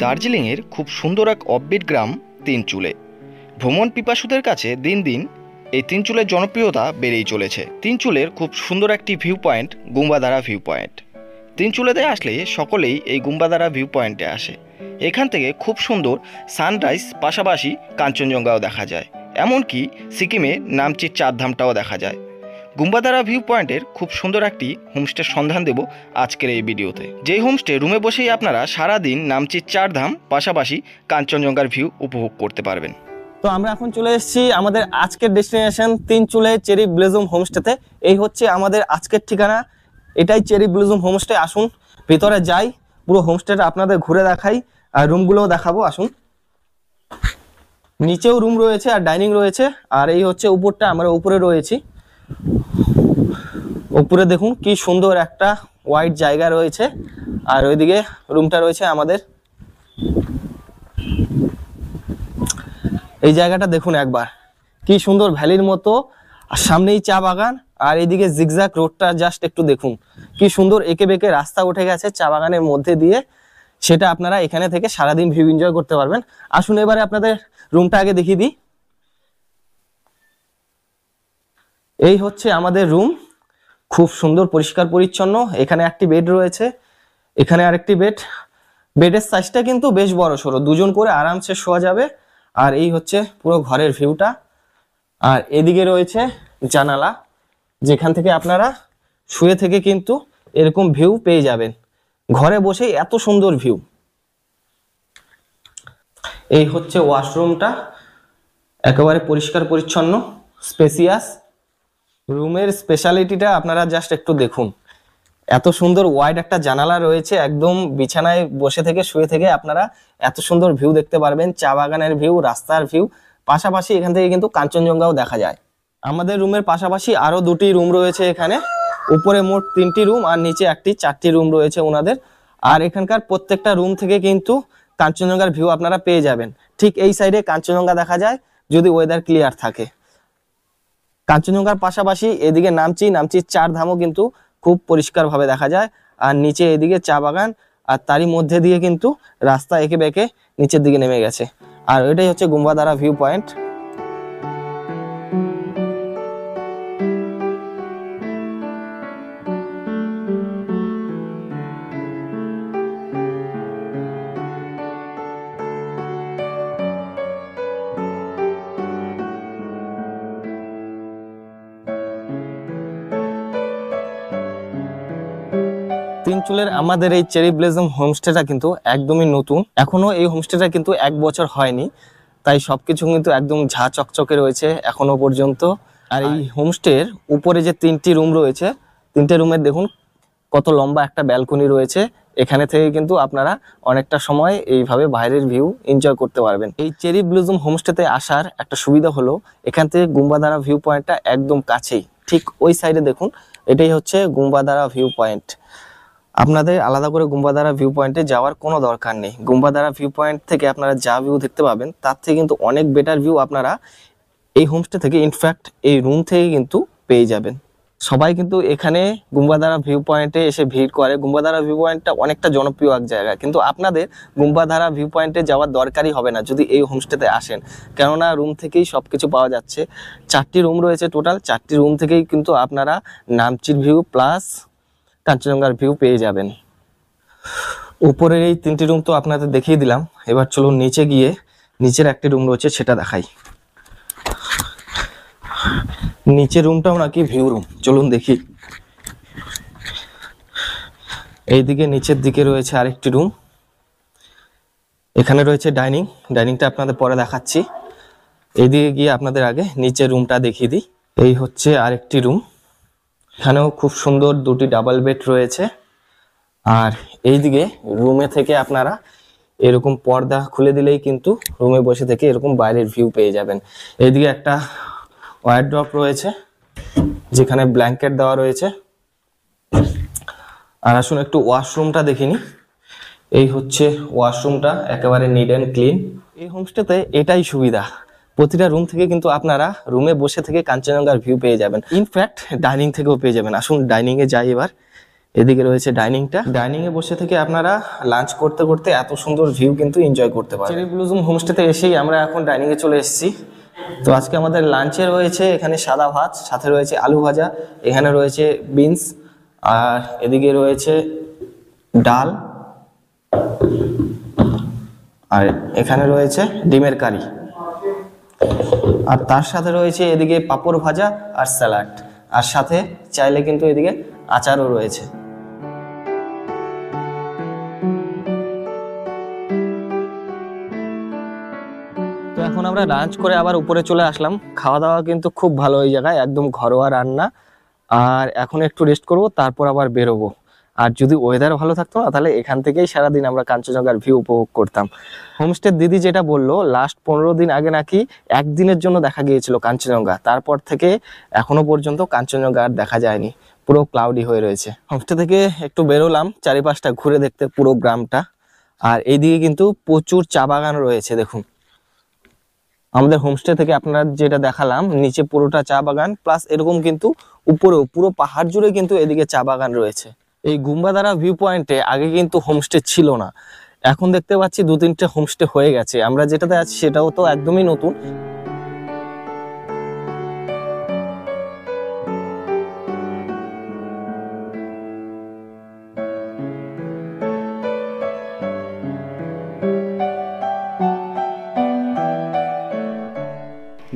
দার্জিলিংয়ের খুব সুন্দর এক অফবিট গ্রাম তিনচুলে। ভ্রমণ পিপাসুদের কাছে দিন দিন এই তিনচুলের জনপ্রিয়তা বেড়েই চলেছে। তিনচুলের খুব সুন্দর একটি ভিউ পয়েন্ট গুম্বাদারা ভিউ পয়েন্ট। তিনচুলেতে আসলে সকলেই এই গুম্বাদারা ভিউ পয়েন্টে আসে। এখান থেকে খুব সুন্দর সানরাইজ পাশাপাশি কাঞ্চনজঙ্ঘাও দেখা যায়, এমনকি সিকিমে নামচির চারধামটাও দেখা যায়। গুম্বাদারা ভিউ পয়েন্টের খুব সুন্দর একটি হোমস্টের সন্ধান দেব আজকের এই ভিডিওতে। যেই হোমস্টে রুমে বসেই আপনারা সারাদিন নামচির চারধাম পাশাপাশি কাঞ্চনজঙ্ঘার ভিউ উপভোগ করতে পারবেন। তো আমরা এখন চলে এসেছি আমাদের আজকের ডেস্টিনেশন তিনচুলে চেরি ব্লজম হোমস্টেতে। এই হচ্ছে আমাদের আজকের ঠিকানা, এটাই চেরি ব্লজম হোমস্টে। আসুন ভিতরে যাই, পুরো হোমস্টেটা আপনাদের ঘুরে দেখাই আর রুমগুলোও দেখাবো। আসুন, নিচেও রুম রয়েছে আর ডাইনিং রয়েছে, আর এই হচ্ছে উপরটা, আমরা উপরে রয়েছি। উপরে দেখুন কি সুন্দর একটা ওয়াইড জায়গা রয়েছে, আর ওইদিকে রুমটা রয়েছে আমাদের। এই জায়গাটা দেখুন একবার, কি সুন্দর ভ্যালির মতো, আর সামনেই চা বাগান, আর এইদিকে জিগজ্যাগ রোডটা জাস্ট একটু দেখুন কি সুন্দর এঁকে বেঁকে রাস্তা উঠে গেছে চা বাগানের মধ্যে দিয়ে। সেটা আপনারা এখানে থেকে সারাদিন ভিউ এনজয় করতে পারবেন। আসুন এবারে আপনাদের রুমটা আগে দেখিয়ে দিই। এই হচ্ছে আমাদের রুম, খুব সুন্দর পরিষ্কার পরিচ্ছন্ন। এখানে একটি বেড রয়েছে, এখানে আরেকটি বেড। বেডের সাইজটা কিন্তু বেশ বড় সড়ো, দুজন করে আরামসে শোয়া যাবে। আর এই হচ্ছে পুরো ঘরের ভিউটা, আর এদিকে রয়েছে জানালা, যেখান থেকে আপনারা শুয়ে থেকে কিন্তু এরকম ভিউ পেয়ে যাবেন, ঘরে বসে এত সুন্দর ভিউ। এই হচ্ছে ওয়াশরুমটা, একেবারে পরিষ্কার পরিচ্ছন্ন, স্পেসিয়াস। রুমের স্পেশালিটিটা আপনারা জাস্ট একটু দেখুন, এত সুন্দর ওয়াইড একটা জানালা রয়েছে, একদম বিছানায় বসে থেকে শুয়ে থেকে আপনারা এত সুন্দর ভিউ দেখতে পারবেন, চা বাগানের ভিউ, রাস্তার ভিউ, পাশাপাশি এখান থেকে কিন্তু কাঞ্চনজঙ্ঘাও দেখা যায়। আমাদের রুমের পাশাপাশি আরো দুটি রুম রয়েছে এখানে, উপরে মোট 3টি রুম আর নিচে একটি 4টি রুম রয়েছে ওনাদের। আর এখানকার প্রত্যেকটা রুম থেকে কিন্তু কাঞ্চনজঙ্ঘার ভিউ আপনারা পেয়ে যাবেন। ঠিক এই সাইডে কাঞ্চনজঙ্ঘা দেখা যায় যদি ওয়েদার ক্লিয়ার থাকে। কাঞ্চনজঙ্ঘার পাশাপাশি এদিকে নামচির চারধামও কিন্তু খুব পরিষ্কার ভাবে দেখা যায়, আর নিচে এদিকে চা বাগান, আর তারই মধ্যে দিয়ে কিন্তু রাস্তা এঁকে বেঁকে নিচের দিকে নেমে গেছে। আর এটাই হচ্ছে গুম্বাদারা ভিউ পয়েন্ট। তিনচুলের আমাদের এই চেরি ব্লজম হোমস্টেটা কিন্তু একদমই নতুন, এখনো এই হোমস্টেটা কিন্তু 1 বছর হয়নি, তাই সবকিছু কিন্তু একদম ঝা চকচকে রয়েছে এখনো পর্যন্ত। আর এই হোমস্টের উপরে যে 3টি রুম রয়েছে, 3টে রুমের দেখুন কত লম্বা একটা ব্যালকনি রয়েছে। এখানে থেকে কিন্তু আপনারা অনেকটা সময় এইভাবে বাইরের ভিউ এনজয় করতে পারবেন। এই চেরি ব্লজম হোমস্টেতে আসার একটা সুবিধা হলো এখান থেকে গুম্বাদারা ভিউ পয়েন্টটা একদম কাছেই, ঠিক ওই সাইডে দেখুন, এটাই হচ্ছে গুম্বাদারা ভিউ পয়েন্ট। আপনাদের আলাদা করে গুম্বাদারা ভিউ পয়েন্টে যাওয়ার কোনো দরকার নেই। গুম্বাদারা ভিউ পয়েন্ট থেকে আপনারা যা ভিউ দেখতে পাবেন তার থেকে কিন্তু অনেক বেটার ভিউ আপনারা এই হোমস্টে থেকে, ইনফ্যাক্ট এই রুম থেকে কিন্তু পেয়ে যাবেন। সবাই কিন্তু এখানে গুম্বাদারা ভিউ পয়েন্টে এসে ভিড় করে। গুম্বাদারা ভিউ পয়েন্টটা অনেকটা জনপ্রিয় এক জায়গা, কিন্তু আপনাদের গুম্বাদারা ভিউ পয়েন্টে যাওয়ার দরকারই হবে না যদি এই হোমস্টেতে আসেন, কেননা রুম থেকেই সব কিছু পাওয়া যাচ্ছে। 4টি রুম রয়েছে টোটাল, 4টি রুম থেকেই কিন্তু আপনারা নামচির ভিউ প্লাস কাঞ্চনজঙ্ঘার ভিউ পেয়ে যাবেন। উপরের এই 3টি রুম তো আপনাদের দেখিয়ে দিলাম, এবার চলুন নিচে গিয়ে নিচের একটি রুম রয়েছে সেটা দেখাই। নিচের রুমটাও নাকি ভিউ রুম, চলুন দেখি। এইদিকে নিচের দিকে রয়েছে আরেকটি রুম, এখানে রয়েছে ডাইনিংটা আপনাদের পরে দেখাচ্ছি। এইদিকে গিয়ে আপনাদের আগে নিচের রুমটা দেখিয়ে দিই। এই হচ্ছে আরেকটি রুম, এখানেও খুব সুন্দর 2টি ডাবল বেড রয়েছে। আর এইদিকে রুমে থেকে আপনারা এরকম পর্দা খুলে দিলেই কিন্তু রুমে বসে থেকে এরকম বাইরের ভিউ পেয়ে যাবেন। এইদিকে একটা ওয়ারড্রপ রয়েছে যেখানে ব্ল্যাঙ্কেট দেওয়া রয়েছে। আর আসুন একটু ওয়াশরুমটা দেখিনি। এই হচ্ছে ওয়াশরুমটা, একেবারে নিট অ্যান্ড ক্লিন। এই হোমস্টেতে এটাই সুবিধা, প্রতিটা রুম থেকে কিন্তু আপনারা রুমে বসে থেকে কাঞ্চনজঙ্ঘার ভিউ পেয়ে যাবেন, ইনফ্যাক্ট ডাইনিং থেকেও পেয়ে যাবেন। আসুন ডাইনিং এ যাই এবার। এদিকে রয়েছে ডাইনিংটা, ডাইনিং এ বসে থেকে আপনারা লাঞ্চ করতে করতে এত সুন্দর ভিউ কিন্তু এনজয় করতে পারবেন। চেরি ব্লুজুম হোমস্টেতে এসেই আমরা এখন ডাইনিং এ চলে এসেছি। তো আজকে আমাদের লাঞ্চে রয়েছে এখানে সাদা ভাত, সাথে রয়েছে আলু ভাজা, এখানে রয়েছে বিনস, আর এদিকে রয়েছে ডাল, আর এখানে রয়েছে ডিমের কারি, আর তার সাথে রয়েছে এদিকে পাঁপড় ভাজা আর স্যালাড, আর সাথে চাইলে কিন্তু এদিকে আচারও রয়েছে। তো এখন আমরা লাঞ্চ করে আবার উপরে চলে আসলাম। খাওয়া দাওয়া কিন্তু খুব ভালো এই জায়গায়, একদম ঘরোয়া রান্না। আর এখন একটু রেস্ট করব, তারপর আবার বেরোবো। আর যদি ওয়েদার ভালো থাকতো না, তাহলে এখান থেকেই সারাদিন আমরা কাঞ্চনজঙ্ঘার ভিউ উপভোগ করতাম। হোমস্টের দিদি যেটা বললো, লাস্ট 15 দিন আগে নাকি একদিনের জন্য দেখা গিয়েছিল কাঞ্চনজঙ্ঘা, তারপর থেকে এখনো পর্যন্ত কাঞ্চনজঙ্ঘা আর দেখা যায়নি, পুরো ক্লাউডি হয়ে রয়েছে। হোমস্টে থেকে একটু বেরোলাম চারিপাশটা ঘুরে দেখতে, পুরো গ্রামটা। আর এইদিকে কিন্তু প্রচুর চা বাগান রয়েছে। দেখুন, আমাদের হোমস্টে থেকে আপনারা যেটা দেখালাম, নিচে পুরোটা চা বাগান, প্লাস এরকম কিন্তু উপরেও পুরো পাহাড় জুড়ে কিন্তু এদিকে চা বাগান রয়েছে। এই গুম্বাদারা ভিউ পয়েন্টে আগে কিন্তু হোমস্টে ছিল না, এখন দেখতে পাচ্ছি 2-3টে হোমস্টে হয়ে গেছে। আমরা যেটাতে আছি সেটাও তো একদমই নতুন।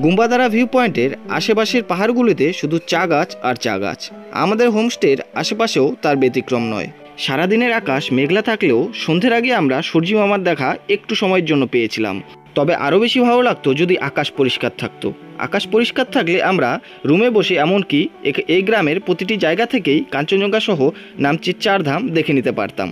গুম্বাদারা ভিউ পয়েন্টের আশেপাশের পাহাড়গুলিতে শুধু চা গাছ আর চা গাছ। আমাদের হোমস্টের আশেপাশেও তার ব্যতিক্রম নয়। সারাদিনের আকাশ মেঘলা থাকলেও সন্ধ্যের আগে আমরা সূর্য মামার দেখা একটু সময়ের জন্য পেয়েছিলাম। তবে আরও বেশি ভালো লাগতো যদি আকাশ পরিষ্কার থাকতো। আকাশ পরিষ্কার থাকলে আমরা রুমে বসে এমনকি এই গ্রামের প্রতিটি জায়গা থেকেই কাঞ্চনজঙ্ঘা সহ নামচির 4 ধাম দেখে নিতে পারতাম।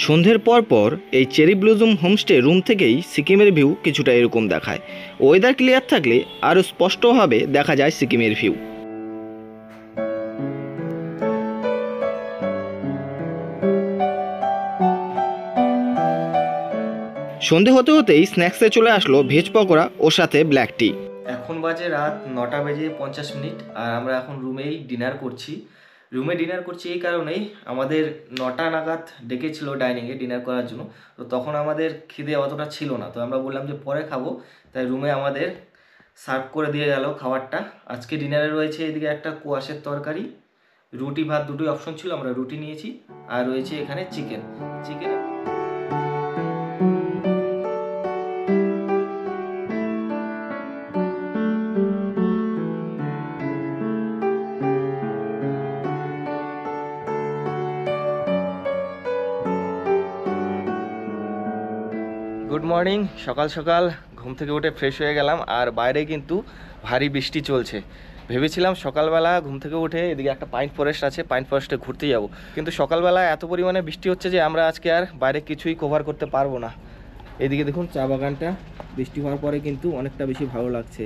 সন্ধ্যের পর এই চেরি ব্লুজুম হোমস্টে রুম থেকেই সিকিমের ভিউ কিছুটা এরকম দেখায়। ওয়েদার ক্লিয়ার থাকলে আরও স্পষ্টভাবে দেখা যায় সিকিমের ভিউ। সন্ধে হতে হতেই স্ন্যাক্সে চলে আসলো ভেজ পকোড়া ও সাথে ব্ল্যাক টি। এখন বাজে রাত 9:50, আর আমরা এখন রুমেই ডিনার করছি। রুমে ডিনার করছি এই কারণেই, আমাদের 9টা নাগাদ ডেকেছিল ডাইনিংয়ে ডিনার করার জন্য। তো তখন আমাদের খিদে অতটা ছিল না, তো আমরা বললাম যে পরে খাবো, তাই রুমে আমাদের সার্ভ করে দিয়ে গেল খাবারটা। আজকে ডিনারে রয়েছে এদিকে একটা কোয়াশের তরকারি, রুটি ভাত দুটোই অপশন ছিল, আমরা রুটি নিয়েছি, আর রয়েছে এখানে চিকেন। Good morning. সকাল সকাল ঘুম থেকে উঠে ফ্রেশ হয়ে গেলাম, আর বাইরে কিন্তু ভারী বৃষ্টি চলছে। ভেবেছিলাম সকালবেলা ঘুম থেকে উঠে এদিকে একটা পাইন ফরেস্ট আছে, পাইন ফরেস্টে ঘুরতে যাব, কিন্তু সকালবেলা এত পরিমাণে বৃষ্টি হচ্ছে যে আমরা আজকে আর বাইরে কিছুই কভার করতে পারবো না। এদিকে দেখুন চা বাগানটা বৃষ্টি হওয়ার পরে কিন্তু অনেকটা বেশি ভালো লাগছে,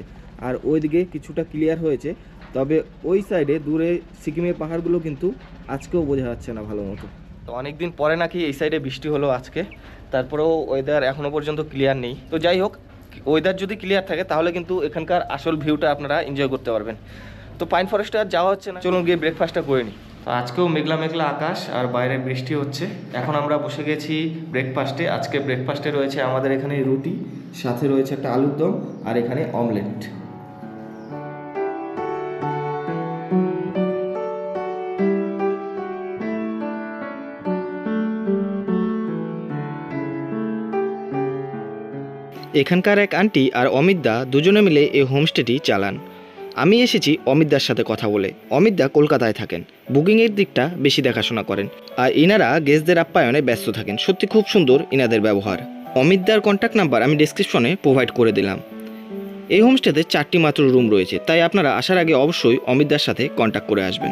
আর ওইদিকে কিছুটা ক্লিয়ার হয়েছে, তবে ওই সাইডে দূরে সিকিমের পাহাড়গুলো কিন্তু আজকেও বোঝা যাচ্ছে না ভালো মতো। তো অনেকদিন পরে নাকি এই সাইডে বৃষ্টি হলো আজকে, তারপরেও ওয়েদার এখনও পর্যন্ত ক্লিয়ার নেই। তো যাই হোক, ওয়েদার যদি ক্লিয়ার থাকে তাহলে কিন্তু এখানকার আসল ভিউটা আপনারা এনজয় করতে পারবেন। তো পাইন ফরেস্টে আর যাওয়া হচ্ছে না, চলুন গিয়ে ব্রেকফাস্টটা করে নিই। তো আজকেও মেঘলা মেঘলা আকাশ আর বাইরে বৃষ্টি হচ্ছে। এখন আমরা বসে গেছি ব্রেকফাস্টে। আজকে ব্রেকফাস্টে রয়েছে আমাদের এখানে রুটি, সাথে রয়েছে একটা আলুর দম, আর এখানে অমলেট। এখানকার এক আন্টি আর অমিতদা দুজনে মিলে এই হোমস্টেটি চালান। আমি এসেছি অমিতদার সাথে কথা বলে। অমিতদা কলকাতায় থাকেন, বুকিংয়ের দিকটা বেশি দেখাশোনা করেন, আর ইনারা গেস্টদের আপ্যায়নে ব্যস্ত থাকেন। সত্যি খুব সুন্দর ইনাদের ব্যবহার। অমিতদার কন্ট্যাক্ট নাম্বার আমি ডেসক্রিপশনে প্রোভাইড করে দিলাম। এই হোমস্টেতে 4টি মাত্র রুম রয়েছে, তাই আপনারা আসার আগে অবশ্যই অমিতদার সাথে কন্ট্যাক্ট করে আসবেন।